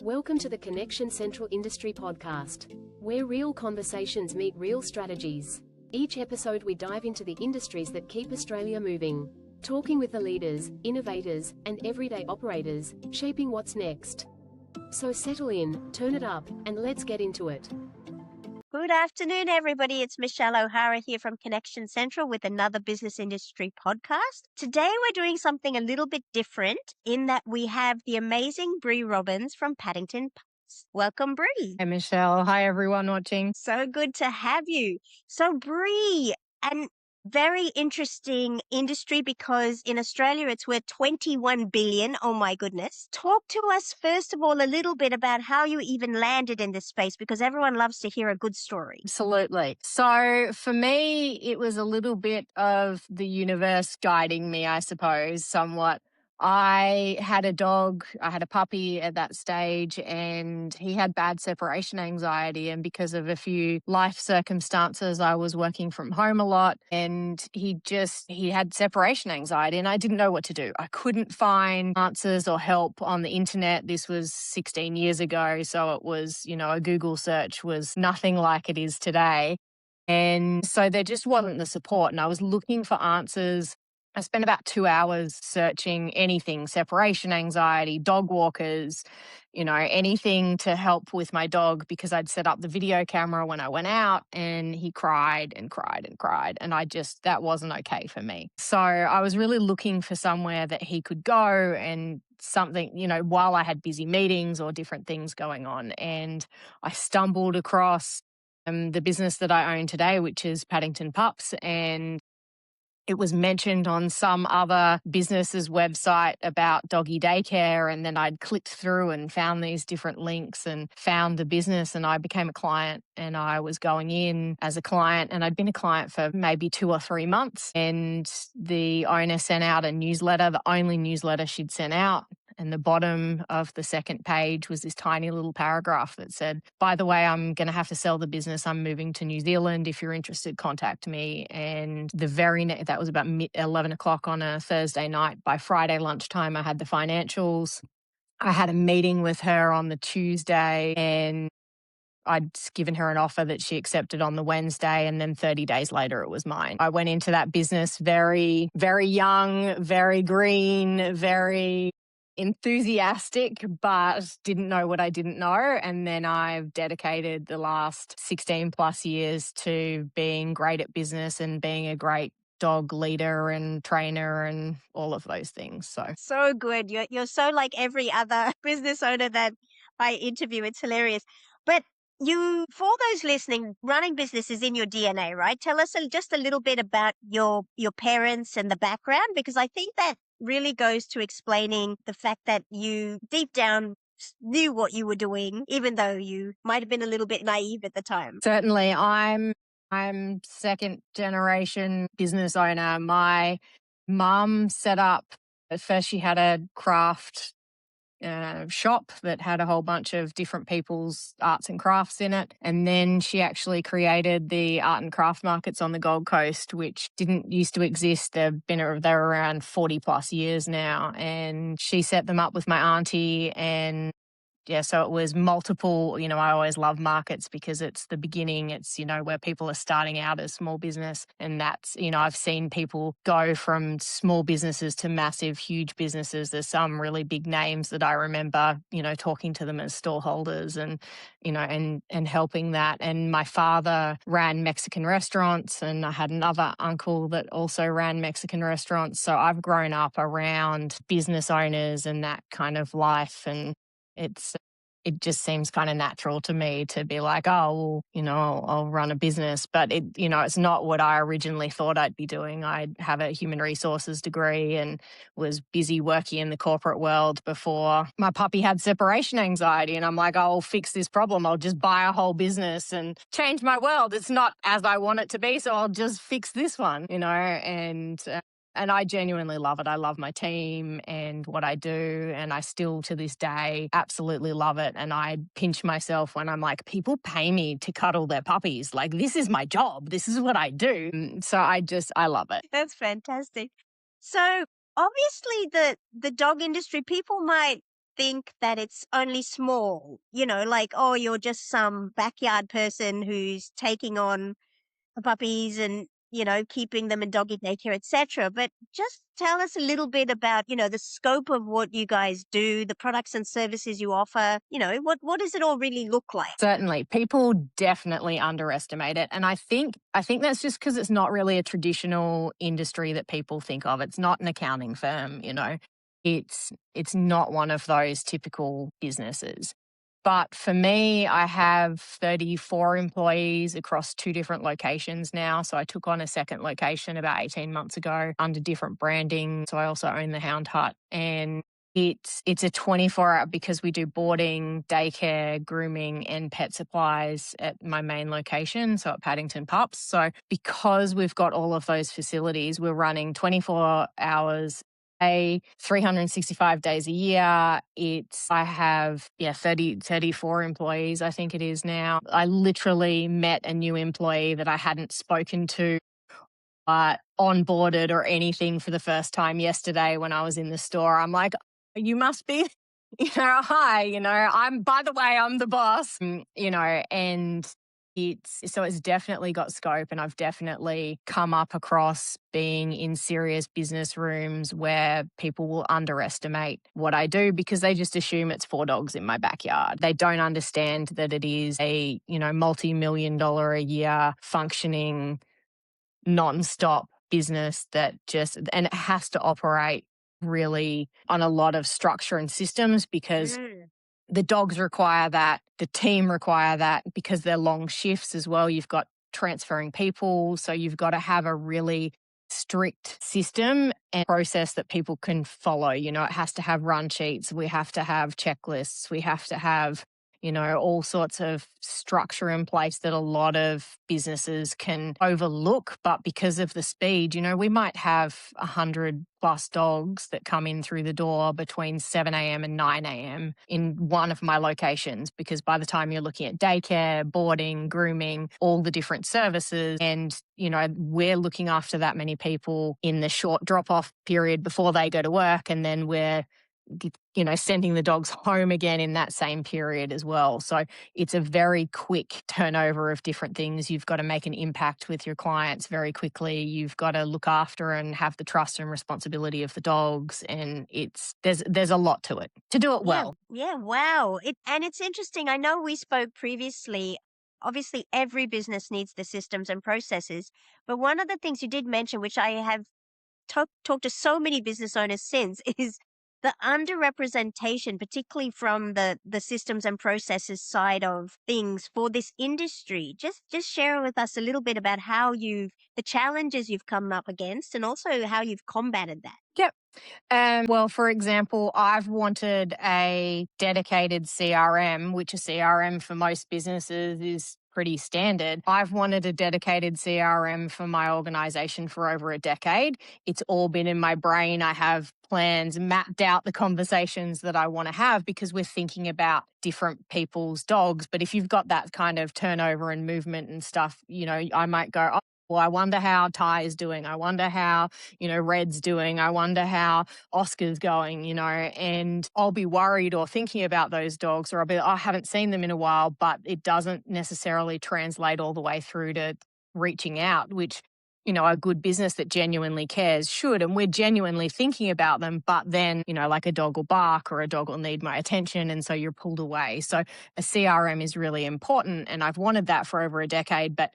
Welcome to the Connection Central Industry Podcast, where real conversations meet real strategies. Each episode we dive into the industries that keep Australia moving, talking with the leaders, innovators, and everyday operators, shaping what's next. So settle in, turn it up, and let's get into it. Good afternoon, everybody. It's Michelle O'Hara here from Connection Central with another business industry podcast. Today, we're doing something a little bit different in that we have the amazing Bree Robbins from Paddington Pups. Welcome, Bree. Hey, Michelle. Hi, everyone watching. So good to have you. So, Bree, and very interesting industry because in Australia it's worth 21 billion. Oh my goodness. Talk to us first of all a little bit about how you even landed in this space because everyone loves to hear a good story. Absolutely. So for me, it was a little bit of the universe guiding me, I suppose, somewhat. I had a dog, I had a puppy at that stage, and he had bad separation anxiety. And because of a few life circumstances, I was working from home a lot, and he had separation anxiety, and I didn't know what to do. I couldn't find answers or help on the internet. This was 16 years ago. So it was, a Google search was nothing like it is today. And so there just wasn't the support, and I was looking for answers. I spent about 2 hours searching anything, separation anxiety, dog walkers, anything to help with my dog because I'd set up the video camera when I went out and he cried and cried and cried. And that wasn't okay for me. So I was really looking for somewhere that he could go and something, while I had busy meetings or different things going on. And I stumbled across the business that I own today, which is Paddington Pups, and it was mentioned on some other business's website about doggy daycare. And then I'd clicked through and found these different links and found the business, and I became a client, and I was going in as a client, and I'd been a client for maybe 2 or 3 months. And the owner sent out a newsletter, the only newsletter she'd sent out. And the bottom of the second page was this tiny little paragraph that said, by the way, I'm going to have to sell the business. I'm moving to New Zealand. If you're interested, contact me. And that was about 11 o'clock on a Thursday night. By Friday lunchtime, I had the financials. I had a meeting with her on the Tuesday, and I'd given her an offer that she accepted on the Wednesday, and then 30 days later it was mine. I went into that business very, very young, very green, very enthusiastic, but didn't know what I didn't know. And then I've dedicated the last 16 plus years to being great at business and being a great dog leader and trainer and all of those things. So good. You're so like every other business owner that I interview. It's hilarious. But for those listening, running business is in your DNA, right? Tell us just a little bit about your parents and the background, because I think that really goes to explaining the fact that you deep down knew what you were doing, even though you might have been a little bit naive at the time. Certainly. I'm second generation business owner. My mum set up, at first she had a craft shop that had a whole bunch of different people's arts and crafts in it. And then she actually created the art and craft markets on the Gold Coast, which didn't used to exist. They're around 40 plus years now. And she set them up with my auntie, and so it was multiple, I always love markets because it's the beginning. It's, where people are starting out as small business. And that's, I've seen people go from small businesses to massive, huge businesses. There's some really big names that I remember, talking to them as storeholders and, and helping that. And my father ran Mexican restaurants, and I had another uncle that also ran Mexican restaurants. So I've grown up around business owners and that kind of life. And it just seems kind of natural to me to be like, oh, well, I'll run a business. But it's not what I originally thought I'd be doing. I have a human resources degree and was busy working in the corporate world before my puppy had separation anxiety. And I'm like, I'll fix this problem. I'll just buy a whole business and change my world. It's not as I want it to be, so I'll just fix this one, And I genuinely love it. I love my team and what I do. And I still, to this day, absolutely love it. And I pinch myself when I'm like, people pay me to cuddle their puppies. Like, this is my job. This is what I do. So I love it. That's fantastic. So obviously the dog industry, people might think that it's only small, like, oh, you're just some backyard person who's taking on the puppies and, keeping them in doggy daycare, etc. But just tell us a little bit about, the scope of what you guys do, the products and services you offer. What does it all really look like? Certainly. People definitely underestimate it. And I think that's just because it's not really a traditional industry that people think of. It's not an accounting firm. It's not one of those typical businesses. But for me, I have 34 employees across 2 different locations now. So I took on a second location about 18 months ago under different branding. So I also own the Hound Hut, and it's a 24-hour, because we do boarding, daycare, grooming, and pet supplies at my main location, so at Paddington Pups. So because we've got all of those facilities, we're running 24 hours 365 days a year. I have 34 employees, I think it is now. I literally met a new employee that I hadn't spoken to, onboarded or anything for the first time yesterday when I was in the store. I'm like, you must be, hi, by the way, I'm the boss, and it's definitely got scope. And I've definitely come up across being in serious business rooms where people will underestimate what I do because they just assume it's 4 dogs in my backyard. They don't understand that it is a, multi-million-dollar a year functioning non-stop business and it has to operate really on a lot of structure and systems because the dogs require that, the team require that, because they're long shifts as well. You've got transferring people, so you've got to have a really strict system and process that people can follow. It has to have run sheets, we have to have checklists, we have to have all sorts of structure in place that a lot of businesses can overlook. But because of the speed, we might have 100 plus dogs that come in through the door between 7 a.m. and 9 a.m. in one of my locations, because by the time you're looking at daycare, boarding, grooming, all the different services, and we're looking after that many people in the short drop-off period before they go to work, and then we're sending the dogs home again in that same period as well. So it's a very quick turnover of different things. You've got to make an impact with your clients very quickly. You've got to look after and have the trust and responsibility of the dogs. And there's a lot to it to do it well. Yeah, wow. And it's interesting. I know we spoke previously. Obviously, every business needs the systems and processes. But one of the things you did mention, which I have talked to so many business owners since, is the underrepresentation, particularly from the systems and processes side of things for this industry. Just share with us a little bit about the challenges you've come up against and also how you've combated that. Yep. Well, for example, I've wanted a dedicated CRM, which a CRM for most businesses is pretty standard. I've wanted a dedicated CRM for my organization for over a decade. It's all been in my brain. I have plans, mapped out the conversations that I want to have because we're thinking about different people's dogs. But if you've got that kind of turnover and movement and stuff, I might go, oh, well, I wonder how Ty is doing. I wonder how, Red's doing. I wonder how Oscar's going, and I'll be worried or thinking about those dogs, or I'll be, I haven't seen them in a while, but it doesn't necessarily translate all the way through to reaching out, which, a good business that genuinely cares should. And we're genuinely thinking about them, but then, like a dog will bark or a dog will need my attention. And so you're pulled away. So a CRM is really important. And I've wanted that for over a decade, but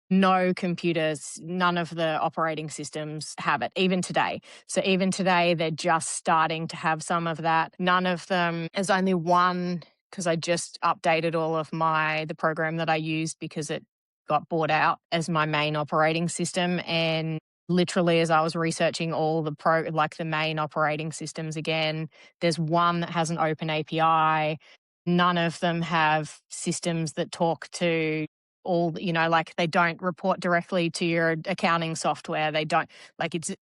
no computers, none of the operating systems have it, even today. So even today, they're just starting to have some of that. None of them, there's only one, because I just updated all of the program that I used because it got bought out as my main operating system. And literally, as I was researching all the main operating systems again, there's one that has an open API. None of them have systems that talk to all, they don't report directly to your accounting software. They don't,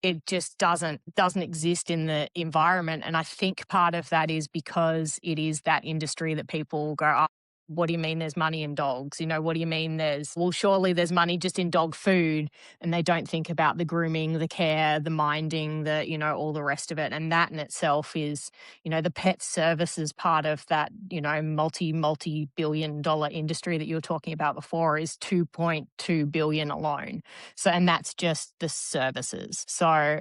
it just doesn't exist in the environment. And I think part of that is because it is that industry that people go, oh, what do you mean there's money in dogs? What do you mean well, surely there's money just in dog food, and they don't think about the grooming, the care, the minding, all the rest of it. And that in itself is, the pet services part of that, multi-billion dollar industry that you were talking about before is 2.2 billion alone. So, and that's just the services. So,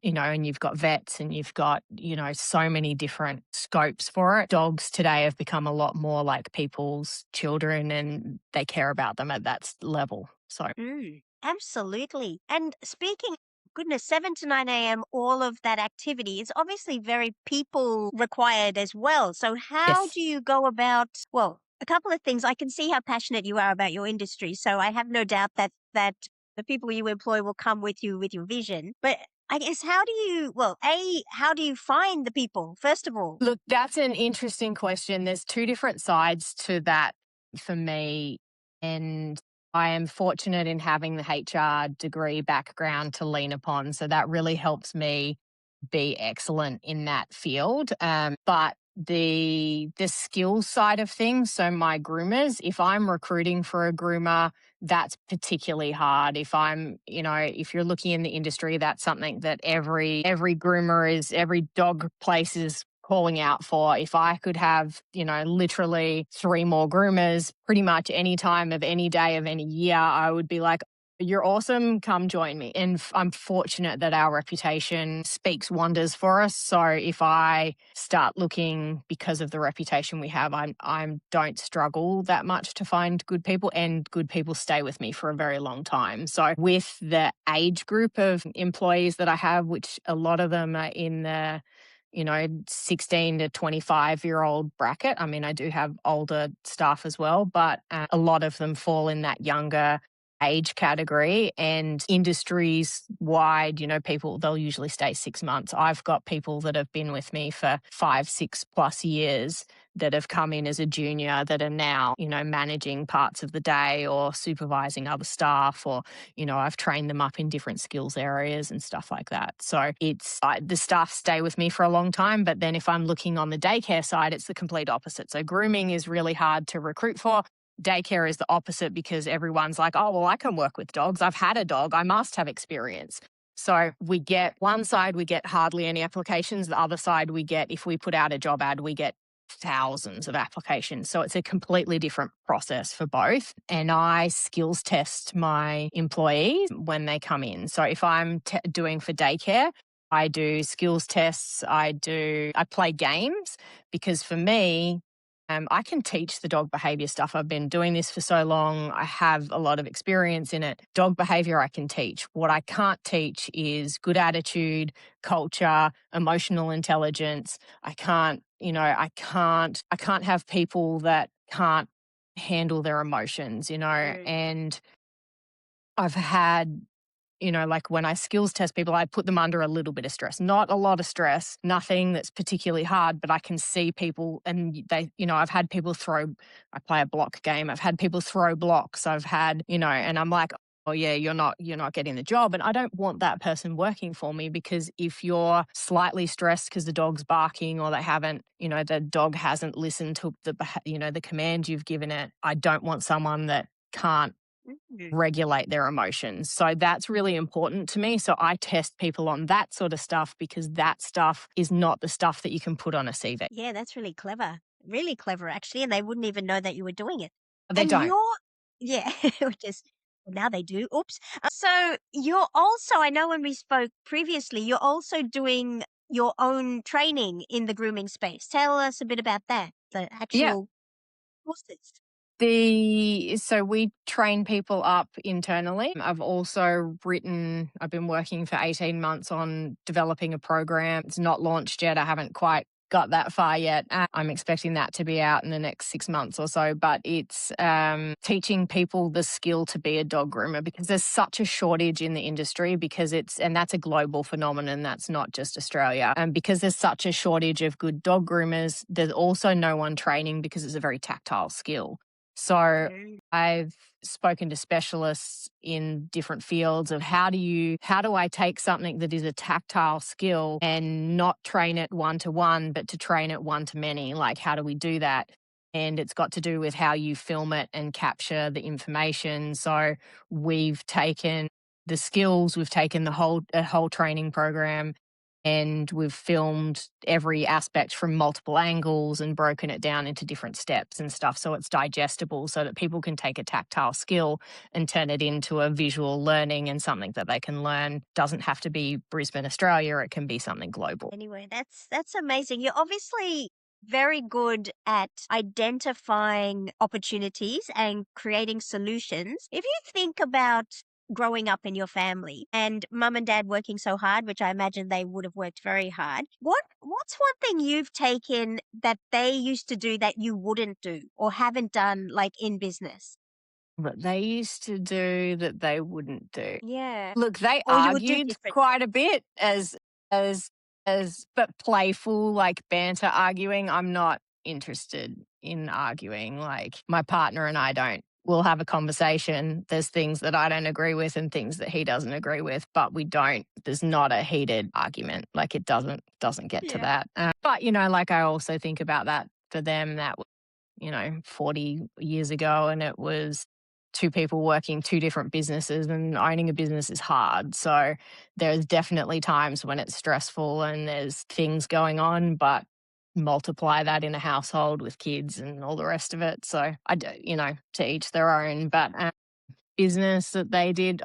and you've got vets and you've got, so many different scopes for it. Dogs today have become a lot more like people's children, and they care about them at that level. So, absolutely. And speaking, goodness, 7 to 9 a.m., all of that activity is obviously very people required as well. So how yes. do you go about, well, a couple of things. I can see how passionate you are about your industry. So I have no doubt that the people you employ will come with you with your vision. But I guess how do you find the people, first of all? Look, that's an interesting question. There's two different sides to that for me. And I am fortunate in having the HR degree background to lean upon. So that really helps me be excellent in that field. But the skills side of things, so my groomers, if I'm recruiting for a groomer, that's particularly hard. If you're looking in the industry, that's something that every groomer every dog place is calling out for. If I could have, literally 3 more groomers pretty much any time of any day of any year, I would be like, you're awesome, come join me. And I'm fortunate that our reputation speaks wonders for us. So if I start looking because of the reputation we have, I don't struggle that much to find good people, and good people stay with me for a very long time. So with the age group of employees that I have, which a lot of them are in the 16 to 25-year-old bracket. I mean, I do have older staff as well, but a lot of them fall in that younger age category. And industries wide, people, they'll usually stay 6 months. I've got people that have been with me for 5, 6+ years that have come in as a junior that are now, managing parts of the day or supervising other staff, or, I've trained them up in different skills areas and stuff like that. So the staff stay with me for a long time. But then if I'm looking on the daycare side, it's the complete opposite. So grooming is really hard to recruit for. Daycare is the opposite, because everyone's like, oh, well, I can work with dogs. I've had a dog. I must have experience. So one side, we get hardly any applications. The other side, if we put out a job ad, we get thousands of applications. So it's a completely different process for both. And I skills test my employees when they come in. So if I'm doing for daycare, I do skills tests. I play games, because for me, I can teach the dog behavior stuff. I've been doing this for so long. I have a lot of experience in it. Dog behavior I can teach. What I can't teach is good attitude, culture, emotional intelligence. I can't have people that can't handle their emotions, and I've had, like when I skills test people, I put them under a little bit of stress, not a lot of stress, nothing that's particularly hard, but I can see people, and I've had people I play a block game. I've had people throw blocks. I've had, and I'm like, oh yeah, you're not getting the job. And I don't want that person working for me, because if you're slightly stressed because the dog's barking, or the dog hasn't listened to the command you've given it, I don't want someone that can't regulate their emotions. So that's really important to me. So I test people on that sort of stuff, because that stuff is not the stuff that you can put on a CV. Yeah, that's really clever. Really clever, actually. And they wouldn't even know that you were doing it. They don't. Yeah, which is, now they do. Oops. So you're also, I know when we spoke previously, you're also doing your own training in the grooming space. Tell us a bit about that, the actual courses. So we train people up internally. I've been working for 18 months on developing a program. It's not launched yet. I haven't quite got that far yet. I'm expecting that to be out in the next 6 months or so, but it's teaching people the skill to be a dog groomer, because there's such a shortage in the industry, and that's a global phenomenon. That's not just Australia. And because there's such a shortage of good dog groomers, there's also no one training, because it's a very tactile skill. So I've spoken to specialists in different fields of how do I take something that is a tactile skill and not train it one-to-one, but to train it one-to-many? Like, how do we do that? and it's got to do with how you film it and capture the information. So we've taken the skills, we've taken the whole training program, and we've filmed every aspect from multiple angles and broken it down into different steps and stuff, so it's digestible, so that people can take a tactile skill and turn it into a visual learning and something that they can learn. Doesn't have to be Brisbane, Australia, it can be something global. Anyway, that's amazing. You're obviously very good at identifying opportunities and creating solutions. If you think about growing up in your family and mum and dad working so hard, which I imagine they would have worked very hard, what's one thing you've taken that they used to do that you wouldn't do or haven't done, like in business? That they used to do that they wouldn't do. Yeah. Look, they Or you would do argued differently. quite a bit as but playful, like banter arguing. I'm not interested in arguing. Like my partner and I don't. We'll have a conversation. There's things that I don't agree with and things that he doesn't agree with, but we don't. There's not a heated argument. Like it doesn't get to Yeah. that. But like I also think about that for them. That was 40 years ago, and it was two people working two different businesses, and owning a business is hard. So there's definitely times when it's stressful and there's things going on, but multiply that in a household with kids and all the rest of it. So I do, to each their own, but business that they did,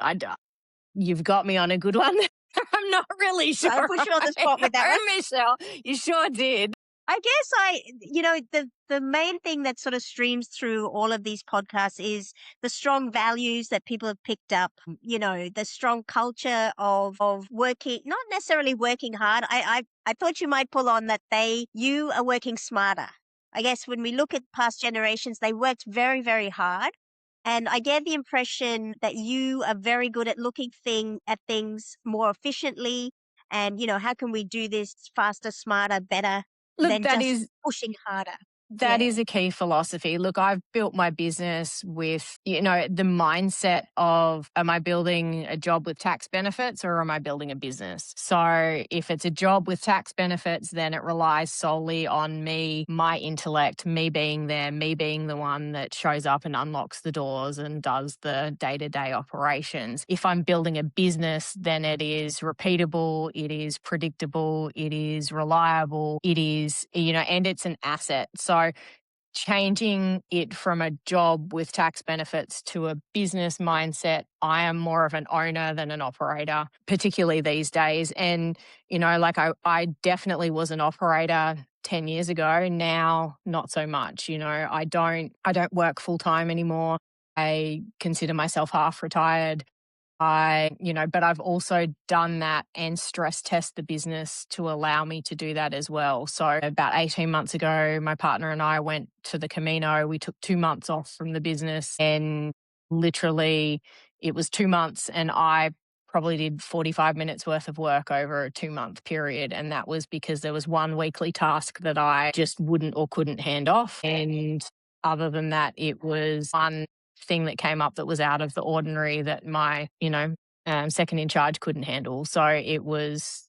you've got me on a good one. I'm not really sure. I put you on the spot with that one. Michelle, you sure did. I guess the main thing that sort of streams through all of these podcasts is the strong values that people have picked up, the strong culture of working, not necessarily working hard. I thought you might pull on that you are working smarter. I guess when we look at past generations, they worked very, very hard. And I get the impression that you are very good at looking at things more efficiently. And, how can we do this faster, smarter, better? Look, Than that just is pushing harder. That Yeah. is a key philosophy. Look, I've built my business with, the mindset of, am I building a job with tax benefits or am I building a business? So if it's a job with tax benefits, then it relies solely on me, my intellect, me being there, me being the one that shows up and unlocks the doors and does the day-to-day operations. If I'm building a business, then it is repeatable, it is predictable, it is reliable, it is, and it's an asset. So changing it from a job with tax benefits to a business mindset, I am more of an owner than an operator, particularly these days. And, I definitely was an operator 10 years ago. Now, not so much. I don't work full time anymore. I consider myself half retired. But I've also done that and stress test the business to allow me to do that as well. So about 18 months ago, my partner and I went to the Camino. We took 2 months off from the business, and literally it was 2 months, and I probably did 45 minutes worth of work over a 2-month period. And that was because there was one weekly task that I just wouldn't or couldn't hand off. And other than that, it was one thing that came up that was out of the ordinary that my, second in charge couldn't handle. So it was,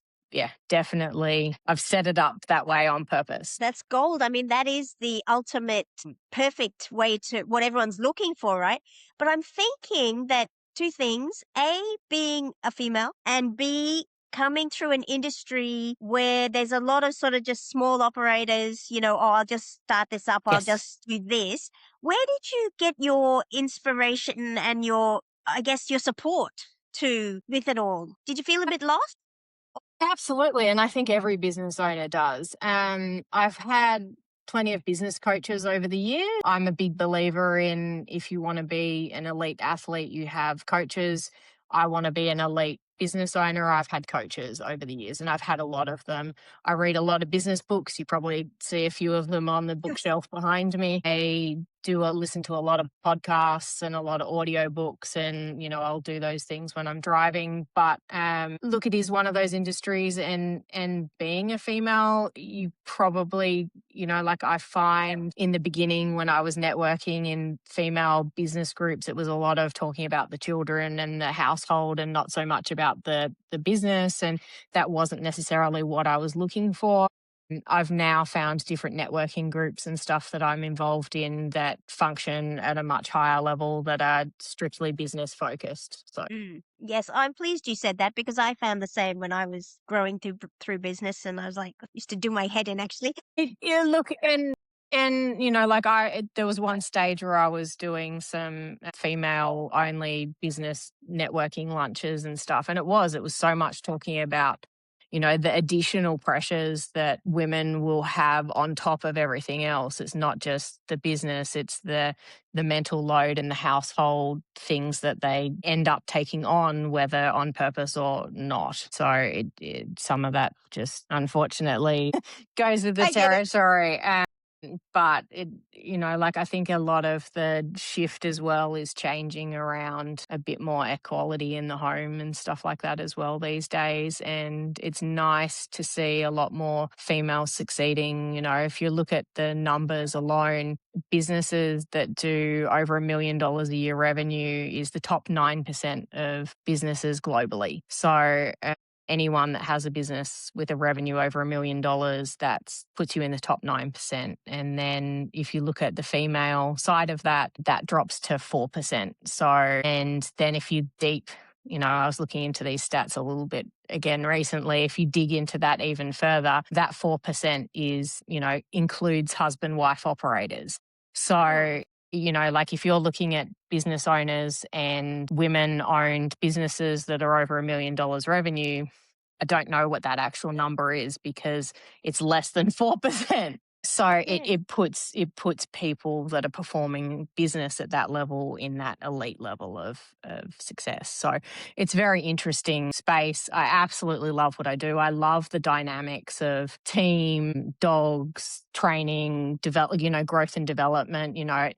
definitely, I've set it up that way on purpose. That's gold. I mean, that is the ultimate perfect way to what everyone's looking for, right? But I'm thinking that two things, A, being a female, and B, coming through an industry where there's a lot of sort of just small operators, I'll just start this up, I'll Yes. just do this. Where did you get your inspiration and your support with it all? Did you feel a bit lost? Absolutely. And I think every business owner does. I've had plenty of business coaches over the years. I'm a big believer in, if you want to be an elite athlete, you have coaches. I want to be an elite business owner. I've had coaches over the years, and I've had a lot of them. I read a lot of business books. You probably see a few of them on the bookshelf behind me. I listen to a lot of podcasts and a lot of audio books, and I'll do those things when I'm driving. But look, it is one of those industries, and being a female, you probably, I find in the beginning when I was networking in female business groups, it was a lot of talking about the children and the household and not so much about the business, and that wasn't necessarily what I was looking for. I've now found different networking groups and stuff that I'm involved in that function at a much higher level that are strictly business focused. So Yes, I'm pleased you said that because I found the same when I was growing through business, and I was like, used to do my head in actually. yeah, look, and you know, like there was one stage where I was doing some female only business networking lunches and stuff, and it was so much talking about, you know, the additional pressures that women will have on top of everything else. It's not just the business, it's the mental load and the household things that they end up taking on, whether on purpose or not. So some of that just unfortunately goes with the I get it. territory. But you know, like I think a lot of the shift as well is changing around a bit more equality in the home and stuff like that as well these days. And it's nice to see a lot more females succeeding. You know, if you look at the numbers alone, businesses that do over $1 million a year revenue is the top 9% of businesses globally. So anyone that has a business with a revenue over $1 million, that puts you in the top 9%. And then if you look at the female side of that, that drops to 4%. So, and then if you you know, I was looking into these stats a little bit again recently. If you dig into that even further, that 4% is, you know, includes husband-wife operators. So, you know, like if you're looking at business owners and women-owned businesses that are over $1 million revenue, I don't know what that actual number is because it's less than 4%. So it puts people that are performing business at that level in that elite level of success. So it's very interesting space. I absolutely love what I do. I love the dynamics of team, dogs, training, growth and development. You know,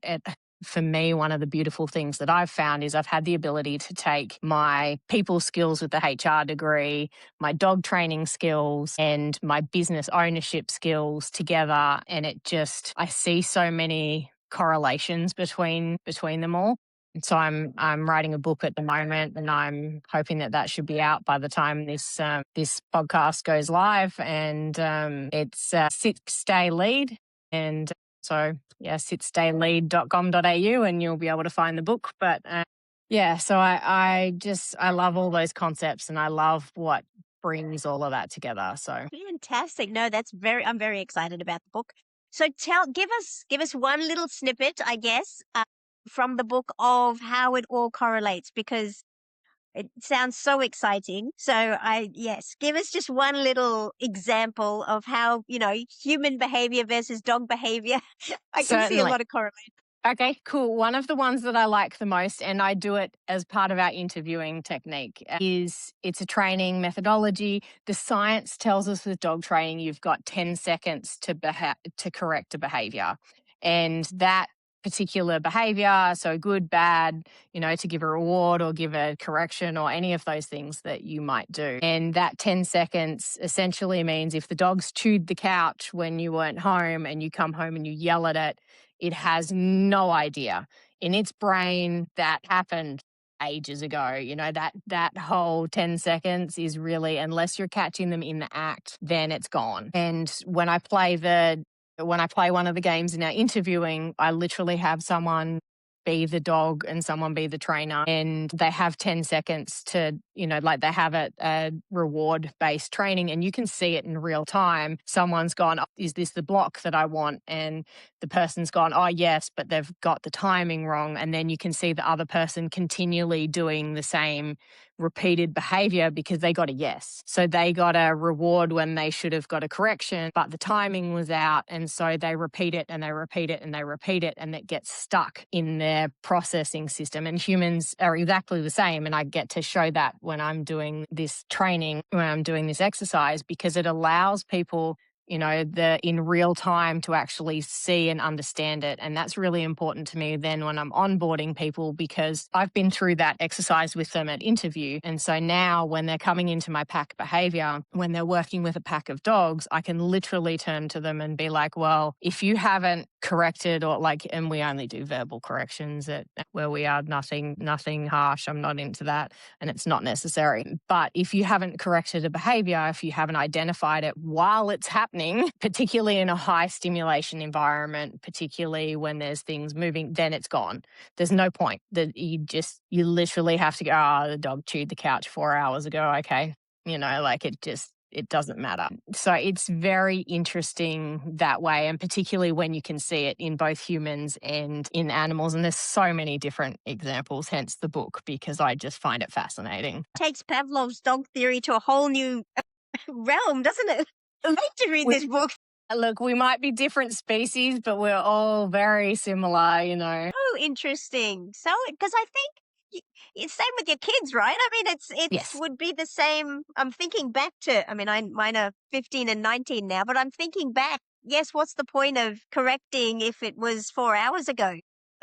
for me, one of the beautiful things that I've found is I've had the ability to take my people skills with the HR degree, my dog training skills, and my business ownership skills together. And I see so many correlations between them all. And so I'm writing a book at the moment, and I'm hoping that should be out by the time this podcast goes live. And it's 6-day lead. And so, yeah, sitstaylead.com.au and you'll be able to find the book. But yeah, so I love all those concepts and I love what brings all of that together. So Fantastic. No, I'm very excited about the book. So give us one little snippet, I guess, from the book of how it all correlates, because it sounds so exciting. So yes, give us just one little example of how, you know, human behavior versus dog behavior. I can see a lot of correlation. Okay, cool. One of the ones that I like the most, and I do it as part of our interviewing technique, is it's a training methodology. The science tells us with dog training, you've got 10 seconds to correct a behavior. And that particular behavior, so good, bad, you know, to give a reward or give a correction or any of those things that you might do. And that 10 seconds essentially means if the dog's chewed the couch when you weren't home and you come home and you yell at it, it has no idea. In its brain, that happened ages ago. You know, that whole 10 seconds is really, unless you're catching them in the act, then it's gone. And when I play one of the games in our interviewing, I literally have someone be the dog and someone be the trainer, and they have 10 seconds to, you know, like they have a reward-based training, and you can see it in real time. Someone's gone, oh, is this the block that I want? And the person's gone, oh, yes, but they've got the timing wrong. And then you can see the other person continually doing the same repeated behavior because they got a yes. So they got a reward when they should have got a correction, but the timing was out. And so they repeat it and they repeat it and they repeat it, and it gets stuck in their processing system. And humans are exactly the same. And I get to show that when I'm doing this training, when I'm doing this exercise, because it allows people, you know, in real time to actually see and understand it. And that's really important to me then when I'm onboarding people, because I've been through that exercise with them at interview. And so now when they're coming into my pack behavior, when they're working with a pack of dogs, I can literally turn to them and be like, well, if you haven't corrected or and we only do verbal corrections at where we are, nothing harsh. I'm not into that, and it's not necessary. But if you haven't corrected a behavior, if you haven't identified it while it's happening, particularly in a high stimulation environment, particularly when there's things moving, then it's gone. There's no point. That you literally have to go, the dog chewed the couch 4 hours ago. Okay. It doesn't matter. So it's very interesting that way, and particularly when you can see it in both humans and in animals. And there's so many different examples, hence the book, because I just find it fascinating. Takes Pavlov's dog theory to a whole new realm, doesn't it? I hate to read this book. Look, we might be different species, but we're all very similar, Oh, interesting. So, because I think it's same with your kids, right? I mean, it Yes. would be the same. I'm thinking back to, mine are 15 and 19 now, but I'm thinking back. Yes, what's the point of correcting if it was 4 hours ago?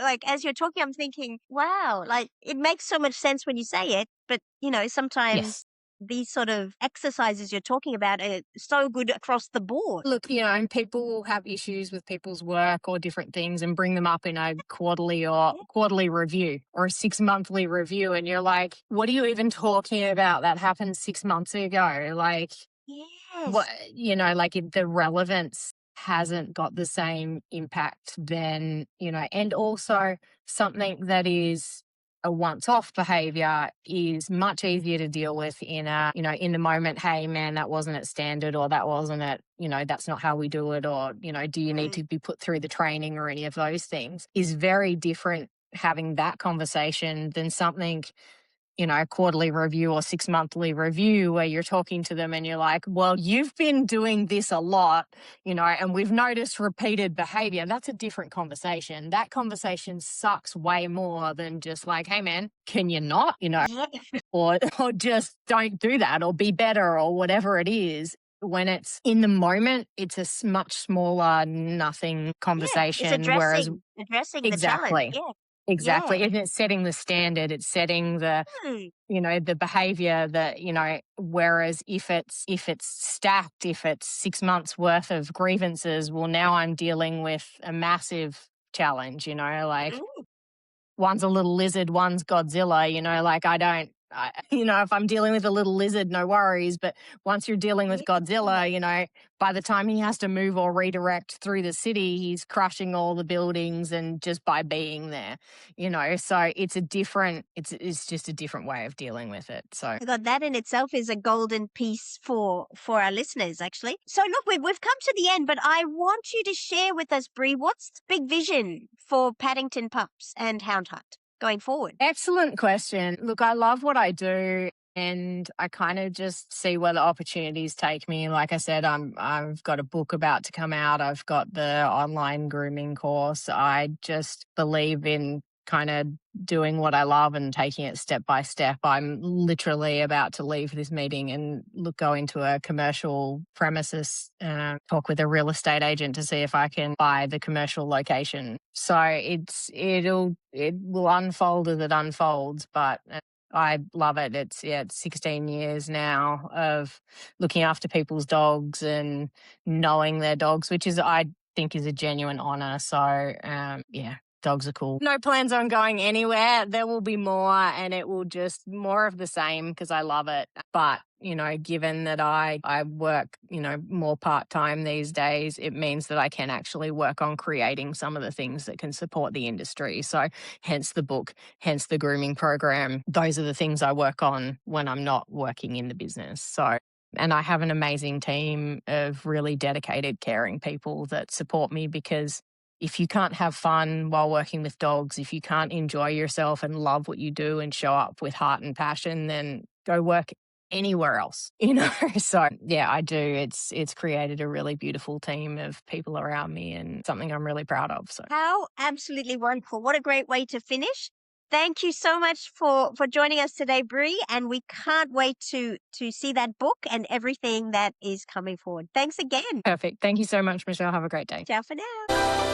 Like, as you're talking, I'm thinking, wow, like it makes so much sense when you say it, but sometimes Yes. these sort of exercises you're talking about are so good across the board. Look, and people will have issues with people's work or different things and bring them up in a quarterly review or a 6-monthly review. And you're like, what are you even talking about? That happened 6 months ago. Like, Yes. what, the relevance hasn't got the same impact then, and also something that is a once-off behavior is much easier to deal with in the moment. Hey, man, that wasn't at standard, or that wasn't at, that's not how we do it, or, do you need to be put through the training or any of those things, is very different having that conversation than something, a quarterly review or 6-monthly review where you're talking to them and you're like, well, you've been doing this a lot, and we've noticed repeated behavior. That's a different conversation. That conversation sucks way more than just like, hey, man, can you not, or just don't do that or be better or whatever it is. When it's in the moment, it's a much smaller, nothing conversation. It's addressing the challenge. Yeah. Exactly. Yeah. And it's setting the standard. It's setting the, the behavior that, whereas if it's stacked, if it's 6 months worth of grievances, well, now I'm dealing with a massive challenge, one's a little lizard, one's Godzilla, if I'm dealing with a little lizard, no worries. But once you're dealing with Godzilla, by the time he has to move or redirect through the city, he's crushing all the buildings and just by being there, so it's just a different way of dealing with it. So I thought that in itself is a golden piece for our listeners, actually. So look, we've come to the end, but I want you to share with us, Bree, what's the big vision for Paddington Pups and Hound Hunt going forward? Excellent question. Look, I love what I do, and I kind of just see where the opportunities take me. Like I said, I've got a book about to come out. I've got the online grooming course. I just believe in kind of doing what I love and taking it step by step. I'm literally about to leave this meeting and go into a commercial premises, talk with a real estate agent to see if I can buy the commercial location. So it will unfold as it unfolds, but I love it. It's 16 years now of looking after people's dogs and knowing their dogs, which I think is a genuine honor. So dogs are cool. No plans on going anywhere. There will be more, and it will just more of the same because I love it. But, given that I work, more part-time these days, it means that I can actually work on creating some of the things that can support the industry. So hence the book, hence the grooming program. Those are the things I work on when I'm not working in the business. So, and I have an amazing team of really dedicated, caring people that support me, because if you can't have fun while working with dogs, if you can't enjoy yourself and love what you do and show up with heart and passion, then go work anywhere else, So I do. It's created a really beautiful team of people around me and something I'm really proud of. So how absolutely wonderful. What a great way to finish. Thank you so much for joining us today, Bree, and we can't wait to see that book and everything that is coming forward. Thanks again. Perfect. Thank you so much, Michelle. Have a great day. Ciao for now.